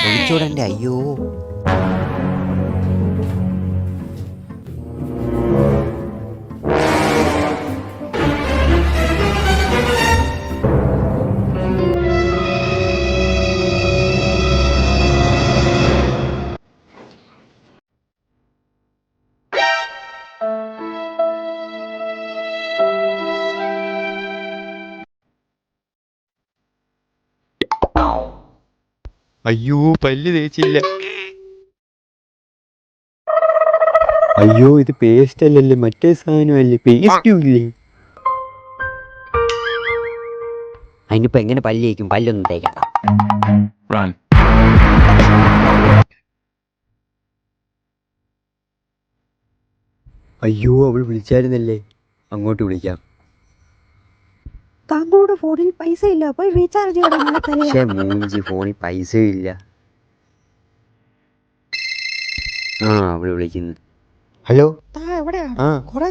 ഒളിച്ചോടന്റെ അയ്യോ. അയ്യോ, പല്ല് തേച്ചില്ല. അയ്യോ, ഇത് പേസ്റ്റ് അല്ലല്ലേ, മറ്റേ സാധനമല്ലേ, പേസ്റ്റും ഇല്ലേ? അതിനിപ്പോ എങ്ങനെ പല്ല് തേക്കും? പല്ലൊന്നും തേക്കണ്ട. അയ്യോ, അവൾ വിളിച്ചായിരുന്നല്ലേ, അങ്ങോട്ട് വിളിക്കാം. താങ്കളുടെ ഫോണിൽ പൈസ ഇല്ല, പോയി റീചാർജ് പക്ഷേ മൂഞ്ചി, ഫോണിൽ പൈസയും ഇല്ല. അവള് വിളിക്കുന്നു. ഹലോ,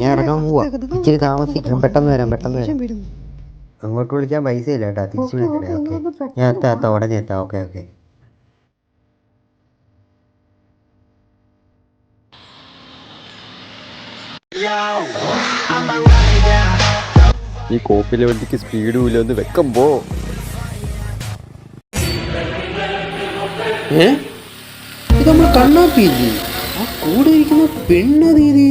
ഞാൻ ഇറങ്ങാൻ പോവാ, ഇച്ചിരി താമസിക്കും, പെട്ടെന്ന് വരാം. അങ്ങോട്ട് വിളിക്കാൻ പൈസ ഇല്ല കേട്ടോ, തിരിച്ചു വിളിക്കണേ. ഓക്കെ, ഞാൻ എത്താം, ഉടനെ എത്താം. ഓക്കെ. ഈ കോപ്പിലെ വണ്ടിക്ക് സ്പീഡും ഇല്ല, ഒന്ന് വെക്കുമ്പോ. ഇത് നമ്മൾ കണ്ണാപ്പിയില്ലേ? ആ കൂടെ ഇരിക്കുന്ന പെണ്ണതീതി.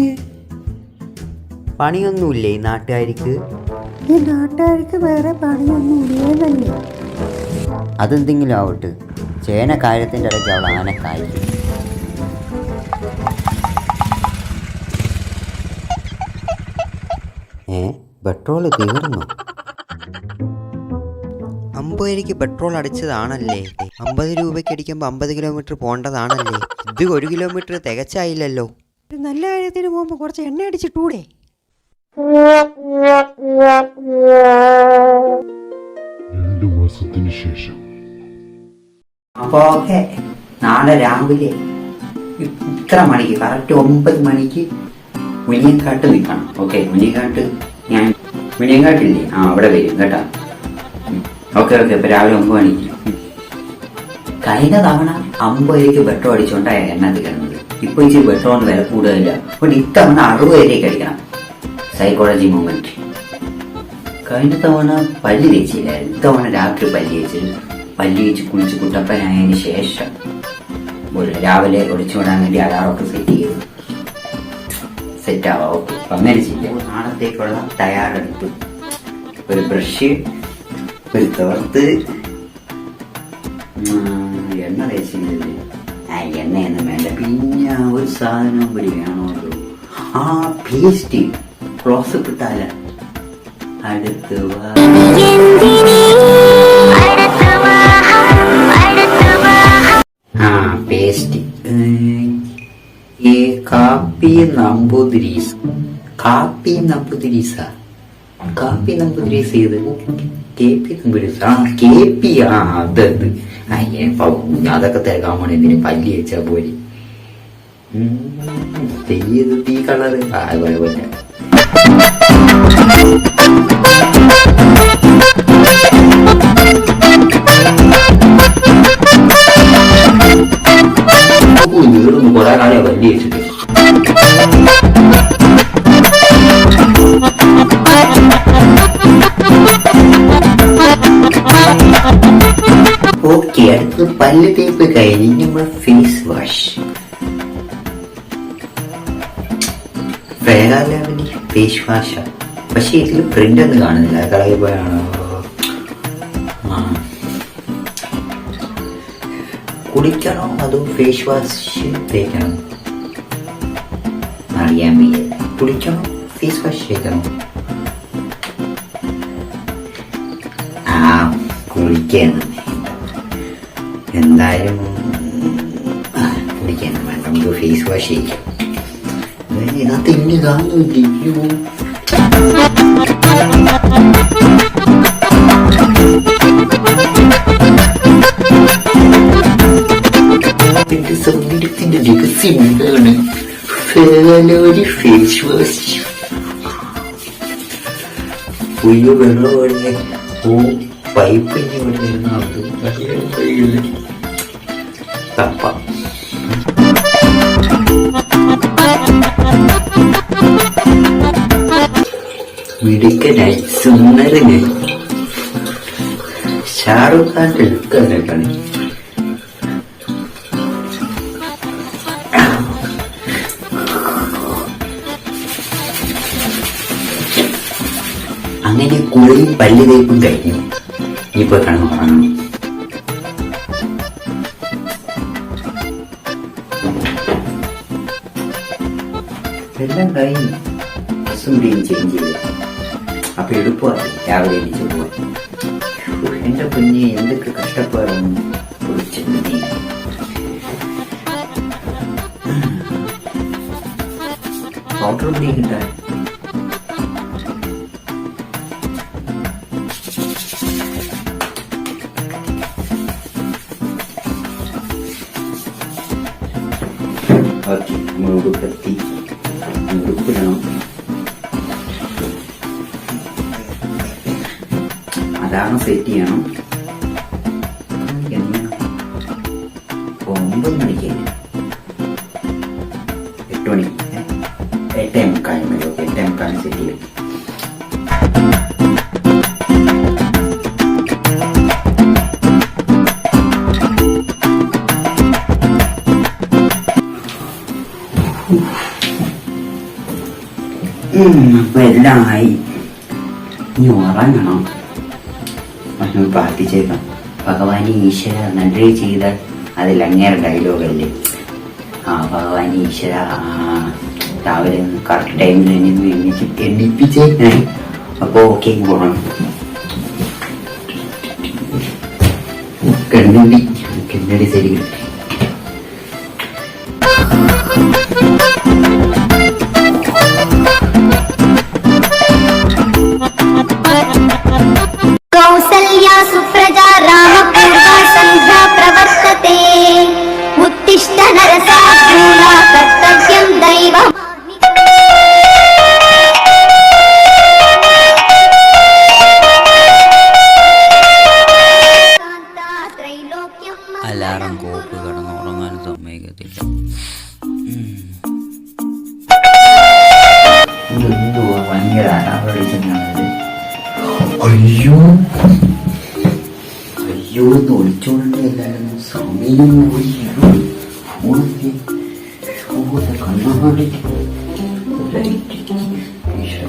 പണിയൊന്നുമില്ലേ ഈ നാട്ടുകാർക്ക്? ഈ നാട്ടുകാർക്ക് വേറെ പണിയൊന്നുമില്ലേ? അതെന്തെങ്കിലും ആവട്ടെ, ചേന കാര്യത്തിൻ്റെ ഇടയ്ക്ക് അവൾ ആനക്കായിരിക്കും. പെട്രോൾ തീർന്നു. 50 രൂപയ്ക്ക് പെട്രോൾ അടിച്ചതാണല്ലേ? 50 രൂപയ്ക്ക് അടിക്കുമ്പോൾ 50 കിലോമീറ്റർ പോകേണ്ടതാണല്ലേ? ഇത് 1 കിലോമീറ്റർ തികച്ചായില്ലല്ലോ. ഒരു നല്ല കാര്യത്തിന് പോകുമ്പോൾ കുറച്ച് എണ്ണ അടിച്ചിട്ടൂടെ? ശേഷം അപ്പൊ ഓക്കെ, നാളെ രാവിലെ ഇത്ര മണിക്ക്, കറക്റ്റ് 9 മണിക്ക് മുനിയങ്കാട്ട് നിൽക്കണം. ഓക്കെ, മുനിയങ്കാട്ട് ഞാൻ മുനിയങ്കാട്ടില്ലേ, അവിടെ വരും കേട്ടോ. ഓക്കെ, ഇപ്പൊ രാവിലെ 9 മണിക്ക്. കഴിഞ്ഞ തവണ 50 രൂപയ്ക്ക് പെട്രോൾ അടിച്ചുകൊണ്ടാണ് എണ്ണ തീരുന്നത്. ഇപ്പൊ ഇച്ചിരി പെട്രോളിന് വില കൂടുതലില്ല, അതുകൊണ്ട് ഇത്തവണ 60 രൂപയ്ക്ക് അടിക്കണം. Psychology movement. കഴിഞ്ഞ തവണ പല്ല് തേച്ചില്ലായിരുന്നു, ഇത്തവണ രാത്രി പല്ല് തേച്ച് കുളിച്ച് കുട്ടപ്പനായതിനു ശേഷം രാവിലെ ഒളിച്ചുവിടാൻ വേണ്ടി അലാറൊക്കെ സെറ്റ് ചെയ്തു. സെറ്റാവാം. ഓക്കെ, അങ്ങനെ ചെയ്യാം. നാളത്തേക്കുള്ള തയ്യാറെടുപ്പ്: ഒരു ബ്രഷ്, ഒരു തോർത്ത്, എണ്ണ തേച്ചില്ലേ? എണ്ണയൊന്നും വേണ്ട, പിന്നെ ഒരു സാധനം കൂടി വേണമല്ലോ. പേസ്റ്റ് ക്ലോസ് ഇട്ടാല അടുത്ത് പേസ്റ്റ്. കാപ്പി നമ്പൂതിരീസ് ചെയ്ത് അതത്. അതൊക്കെ തിരക്കാൻ പോണ എന്തിനു പല്ലി വെച്ചാ പോലെ തീ കളറ് പോലെ. കുറെ കാലം പല്ലി വെച്ചിട്ട് ഓക്കെ. അടുത്ത് പല്ല് തേപ്പ് കഴിഞ്ഞ് നമ്മൾ ഫേസ് വാഷ്. ഫേസ് വാഷ, പക്ഷെ ഇതിൽ പ്രിന്റ് ഒന്നും കാണുന്നില്ല, കളയിൽ പോയാണോ? കുളിക്കണോ അതോ ഫേസ് വാഷ് തേക്കണോ അറിയാൻ വയ്യ. കുളിക്കണോ ഫേസ് വാഷ് തേക്കണോ? കുളിക്കാനും എന്തായാലും കുളിക്കാനും വേണ്ട, നമുക്ക് ഫേസ് വാഷ് ചെയ്യിക്കാം. ഇതിനകത്ത് ഇനി കാണുന്നില്ലയോ? എന്റെ സൗന്ദര്യത്തിന്റെ രഹസ്യമാണ് ഫേസ് വാഷ്. ഉയ്യോ, വെള്ളം ഒഴിഞ്ഞ ഓ പൈപ്പിൻ്റെ ഇവിടെ വരുന്നവർക്ക് തപ്പ മിടുക്കനായി സുന്ദരന് ഷാറുഖ് ഖാന്റെ ലുക്കല്ലേ പണി. അങ്ങനെ കുളിയും പല്ല് തേപ്പും കഴിഞ്ഞു. ഇപ്പൊ കിടന്നു ഉറങ്ങണം. എല്ലാം കഴിഞ്ഞു. ബസ്സും കൂടിയും ചേഞ്ച് ചെയ്ത് അപ്പൊ എളുപ്പമായി രാവിലെ എണീച്ച് പോവാൻ. എന്റെ കുഞ്ഞെ എന്തൊക്കെ കഷ്ടപ്പാടൊന്നും കുറിച്ചിട്ടുണ്ട് നീ. പൗഡർ കൂടി കിട്ടാൻ ഓക്കെ. നമ്മൾ ഉടുപ്പെത്തി ഉടുപ്പിടണം. അതാണ് സെറ്റ് ചെയ്യണം. 9 മണിക്ക് 8 മണിക്ക് 8:45 മതി. ഓക്കെ 8:45 സെറ്റ് ചെയ്യും. അപ്പൊ എല്ലാം ആയി. ഇനി ഉറങ്ങണം. പ്രാർത്ഥിച്ചേക്കാം. ഭഗവാനി ഈശ്വര നന്ദി ചെയ്താൽ അതിൽ അങ്ങേറെ ഡയലോഗല്ലേ. ഭഗവാനി ഈശ്വര രാവിലെ കറക്റ്റ് ടൈമിൽ എണ്ണിപ്പിച്ചേക്കണേ. അപ്പൊ ഓക്കെ പോകണം. കണ്ണടി ശരി. कौसल्या सुप्रजा रामपूर्वा सन्ध्या प्रवर्तते उत्तिष्ठ नरसार्दूला कर्तव्यं दैवम् അലാറം കോപ്പ് കിടന്ന് ഉറങ്ങാൻ സമ്മതിക്കത്തില്ല. എന്തുവാ ഭയങ്കര അനാവളിച്ചത്. അയ്യോ അയ്യോ എന്ന് ഒളിച്ചോണ്ടല്ലായിരുന്നു. സമയം കണ്ണാടി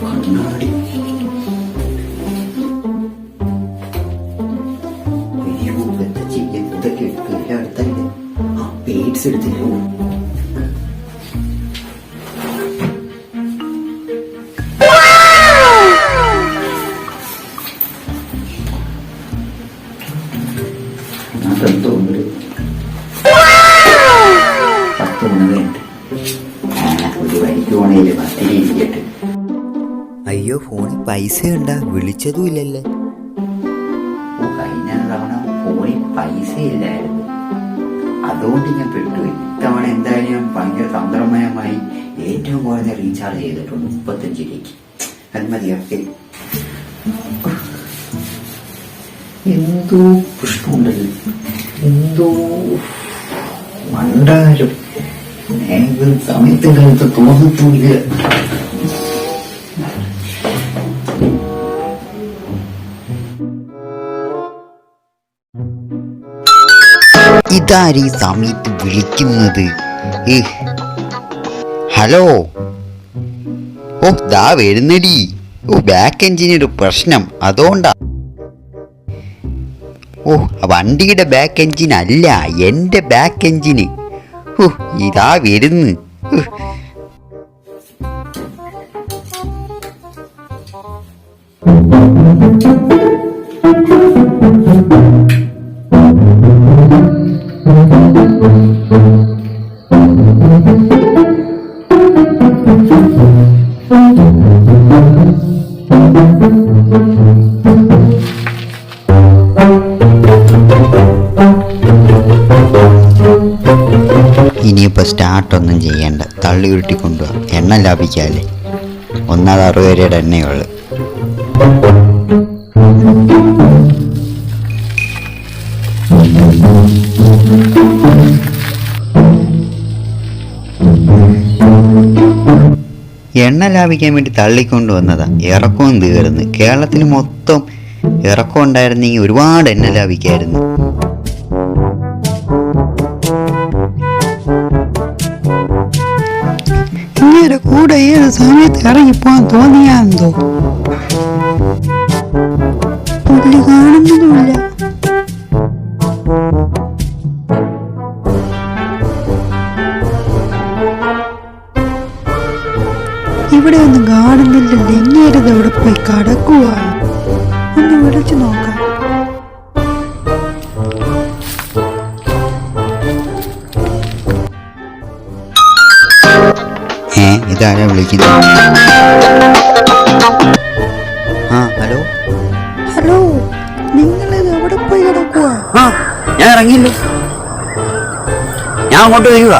കണ്ണാടി. അയ്യോ എന്താ ചെയ്യാൻ? ഇതൊക്കെ എടുക്കുക. എല്ലാം എടുത്തല്ലേ. പേഡ്സ് എടുത്തില്ലോ. അയ്യോ ഫോണിൽ പൈസ ഉണ്ടാ? വിളിച്ചതും ഇല്ലല്ലേ. കഴിഞ്ഞ തവണ ഫോണിൽ പൈസ ഇല്ലായിരുന്നു. അതുകൊണ്ട് ഞാൻ പെട്ടുപോയി. ഇത്തവണ എന്തായാലും ഞാൻ ഭയങ്കര തന്ത്രമയമായി ഏറ്റവും കുറഞ്ഞ റീചാർജ് ചെയ്തിട്ടുണ്ട് 35 രൂപയ്ക്ക്. അത് മതിയാക്കി. എന്തോ പുഷ്പമുണ്ടല്ലോ. എന്തോ മണ്ടാരും സമയത്തിന്റെ അടുത്ത് തോന്നത്തില്ല. ഇതാരീ സമയത്ത് വിളിക്കുന്നത്? ഹലോ. ഓ ദാ വരുന്നടി. ഓ ബാക്ക് എഞ്ചിനൊരു പ്രശ്നം, അതുകൊണ്ടാ. ഓ വണ്ടിയുടെ ബാക്ക് എഞ്ചിൻ അല്ല, എൻ്റെ ബാക്ക് എഞ്ചിന്. ഓ ഇതാ വരുന്നു. ഇനിയിപ്പോൾ സ്റ്റാർട്ടൊന്നും ചെയ്യണ്ട, തള്ളി ഉരുട്ടി കൊണ്ടുപോവാ. എണ്ണ ലാഭിക്കാല്ലേ. 160 രൂപയുടെ എണ്ണയുള്ളു. എണ്ണ ലാഭിക്കാൻ വേണ്ടി തള്ളിക്കൊണ്ട് വന്നതാ. ഇറക്കവും തീർന്ന്. കേരളത്തിൽ മൊത്തം ഇറക്കം ഉണ്ടായിരുന്നെങ്കിൽ ഒരുപാട് എണ്ണ ലാഭിക്കായിരുന്നു. ഇങ്ങനെ കൂടെ ഏത് സമയത്ത് ഇറങ്ങിപ്പോവാൻ തോന്നിയാന്തോ പുള്ളി കാണുന്നതുമില്ല. ഇവിടെ ഒന്നും കാണുന്നില്ലല്ലോ. എങ്ങേരത് അവിടെ പോയി കടക്കുക. ഒന്ന് വിളിച്ചു നോക്കാം. ഇതാരാ വിളിക്കുന്നത്? ആ ഹലോ ഹലോ, നിങ്ങളിത് എവിടെ പോയി കിടക്കുക? ഞാൻ ഇറങ്ങിയില്ലോ, ഞാൻ അങ്ങോട്ട് വരിക.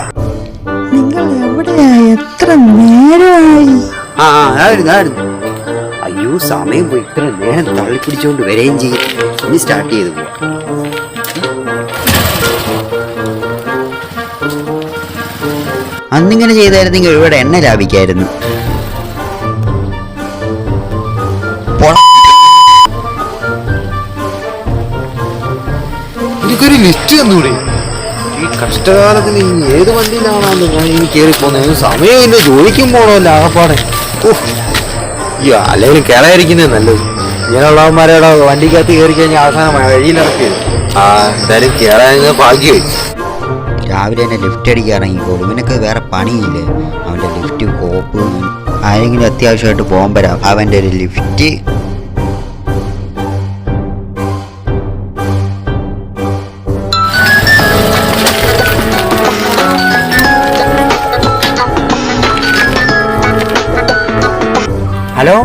നിങ്ങൾ എവിടെയാ? എത്ര നേരമായി? ആയിരുന്നു. അയ്യോ സമയം പോയി. ഇത്ര നേരം തള്ളിപ്പിടിച്ചുകൊണ്ട് വരികയും ചെയ്യും. ഇനി സ്റ്റാർട്ട് ചെയ്ത് പോവാ. അന്നിങ്ങനെ ചെയ്തായിരുന്നെങ്കിൽ ഒരുപാട് എണ്ണ ലാഭിക്കായിരുന്നു. എനിക്കൊരു ലിസ്റ്റ് തന്നൂടെ? ഈ കഷ്ടകാലത്തിന് ഇനി ഏത് വണ്ടിയിലാണോ ഞാൻ ഇനി കയറി പോകുന്നത്? സമയമില്ല, ജോലിക്കും പോണമല്ലോ ആകപ്പാടെ. ഈ അല്ലെങ്കിൽ കയറാതിരിക്കുന്നത് നല്ലത്. ഇങ്ങനെയുള്ളവന്മാരുടെ വണ്ടിക്കകത്ത് കയറി കഴിഞ്ഞാൽ അവസാനം വഴിയിലിറക്കിയത്. എന്തായാലും കയറാൻ ഭാഗ്യമായി. രാവിലെ തന്നെ ലിഫ്റ്റ് അടിക്കാൻ ഇറങ്ങിക്കോളും. ഇവനൊക്കെ വേറെ പണിയില്ലേ? അവൻ്റെ ലിഫ്റ്റ് കോപ്പ്. ആരെങ്കിലും അത്യാവശ്യമായിട്ട് പോകുമ്പോഴാ അവൻ്റെ ഒരു ലിഫ്റ്റ്. ഹലോ,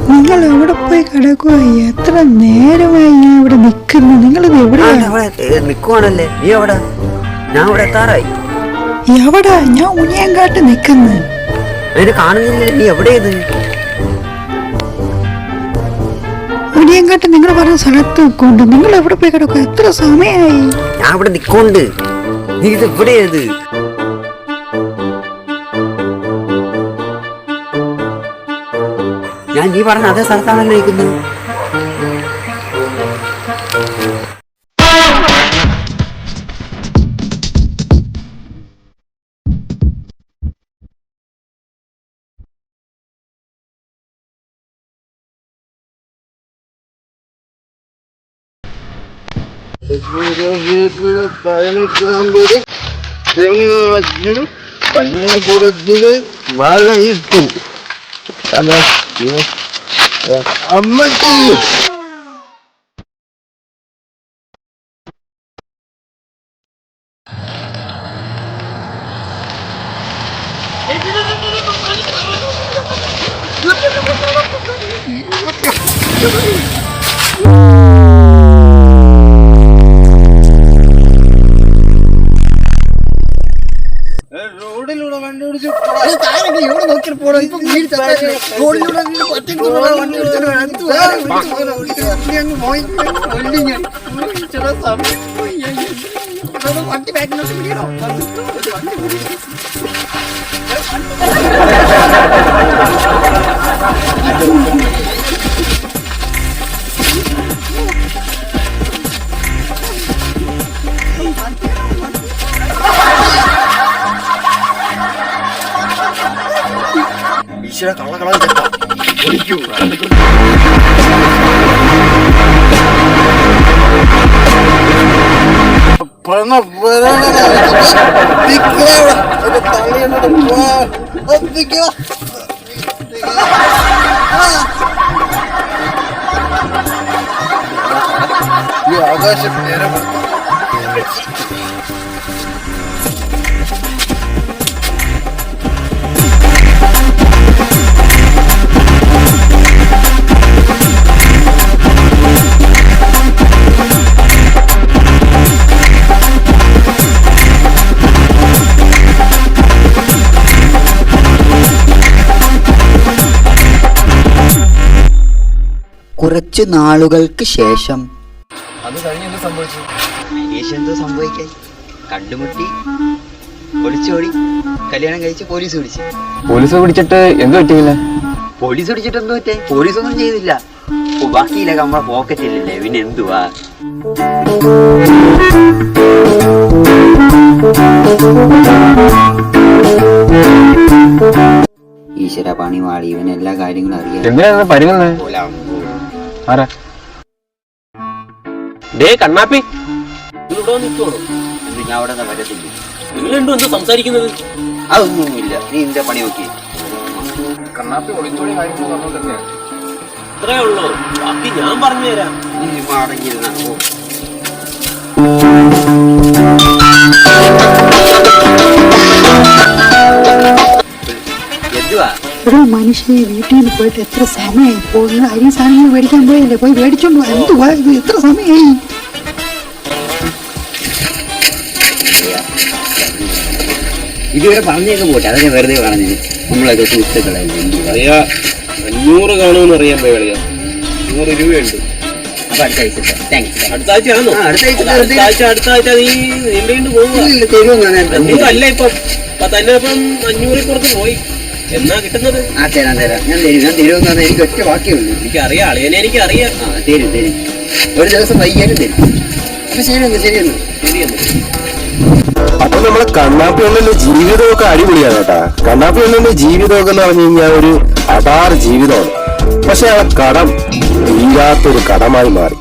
നിങ്ങൾ എവിടെ പോയി കിടക്കുക? എത്ര നേരമായി ഞാൻ ഇവിടെ നിൽക്കുന്നു. നിങ്ങളിത് എവിടെയാണ്? നിക്കുവാണല്ലേ? നീ എവിടെ? ഞാൻ ഇവിടെ എത്താറായി. എവിടാ? ഞാൻ ഉണിയങ്കാട്ട് നിൽക്കുന്നു. അതിന് കാണുന്നില്ല. നീ എവിടെയത്? ഉണിയങ്കാട്ട് നിങ്ങൾ പറഞ്ഞ സ്ഥലത്ത് നിൽക്കുന്നുണ്ട്. നിങ്ങൾ എവിടെ പോയി കിടക്കുക? എത്ര സമയമായി? ഞാൻ ഇവിടെ നിക്കോണ്ട്. നീ ഇത് എവിടെയത്? ഞാൻ നീ പറഞ്ഞ അതേ സ്ഥലത്താണല്ലോ ഇരിക്കുന്നത്. റോഡിലൂടെ വണ്ടി ഓടിച്ച് നോക്കി പോണോ? റോഡിലൂടെ വണ്ടി വണ്ടി ബാക്കിലോട്ട് പിടിക്കണോ? ഈശ്വര കള്ളകളാൻ ഒരിക്കൂ. ആകാശം നേരം കുറച്ചു നാളുകൾക്ക് ശേഷം. അത് കഴിഞ്ഞ് എന്ത് സംഭവിച്ചു? അനീഷ് എന്തോ സംഭവിക്കായി, കണ്ടുമുട്ടി, ഒളിച്ചോടി, കല്യാണം കഴിച്ച് പോലീസ് പിടിച്ച്. പോലീസ് പിടിച്ചിട്ട് എന്ത് പറ്റിയില്ല? പോലീസ് പിടിച്ചിട്ട് എന്തോ പറ്റേ? പോലീസ് ഒന്നും ചെയ്തില്ല. ബാക്കിയില്ലൊക്കെ നമ്മളെ പോക്കറ്റില്ലല്ലേ, പിന്നെ എന്തുവാ. ഈശ്വര പണി വാടി, ഇവൻ എല്ലാ കാര്യങ്ങളും അറിയാം. എന്തിനാ പരിങ്ങുന്നത്? ആരാ? ഡേ കണ്ണാപ്പി, ഞാൻ അവിടെ വരത്തില്ല. നിങ്ങൾ രണ്ടും എന്താ സംസാരിക്കുന്നത്? അതൊന്നുമില്ല, നീ നിന്റെ പണി നോക്കി. കണ്ണാപ്പി ഒളിച്ചോടി കാര്യങ്ങൾ പറഞ്ഞോണ്ടല്ലേ? ഇത്രേ ഉള്ളൂ, ബാക്കി ഞാൻ പറഞ്ഞു തരാം. നീ അടങ്ങിയിരുന്ന എന്തുവാ എടോ മനുഷ്യ, വീട്ടിൽ നിന്ന് പോയിട്ട് എത്ര സമയമായി പോകുന്നു? അരി സാധനങ്ങൾ മേടിക്കാൻ പോയല്ലേ, പോയി മേടിച്ചോണ്ട് വാ. എന്തുവാ ഇത്, എത്ര സമയമായി? ഇതുവരെ പറഞ്ഞേക്ക് പോട്ടെ, അതൊക്കെ വെറുതെ പറഞ്ഞത്. നമ്മളൊക്കെ സുഹൃത്തുക്കളല്ലേ, എന്തുവാ. അറിയാ 500 കാണുമെന്ന് അറിയാൻ പോയി കളിയാ. 100 രൂപയുണ്ട്. അപ്പൊ അടുത്ത ആഴ്ച താങ്ക്സ്. അടുത്ത ആഴ്ചയാണോ? അടുത്ത ആഴ്ച നീ നീണ്ടു പോകുക. അല്ല ഇപ്പം തന്നെ ഇപ്പം 500 പുറത്ത് പോയി. എന്നാ കിട്ടുന്നത്? തരാം ഞാൻ തരുമെന്ന് പറഞ്ഞാൽ എനിക്ക് ഒറ്റ വാക്യമുള്ളൂ. എനിക്കറിയാം, അളിയനെ എനിക്കറിയാം. തരും ഒരു ദിവസം വൈകിയാലും തരും. അപ്പൊ ശരിയൊന്നു. അപ്പൊ നമ്മളെ കണ്ണാപ്പി അണ്ണന്റെ ജീവിതമൊക്കെ അടിപൊളിയാണ് കേട്ടാ. കണ്ണാപ്പി അണ്ണന്റെ ജീവിതമൊക്കെ എന്ന് പറഞ്ഞു കഴിഞ്ഞാൽ ഒരു അപാര ജീവിതമാണ്. പക്ഷെ ആ കടം തീരാത്തൊരു കടമായി മാറി.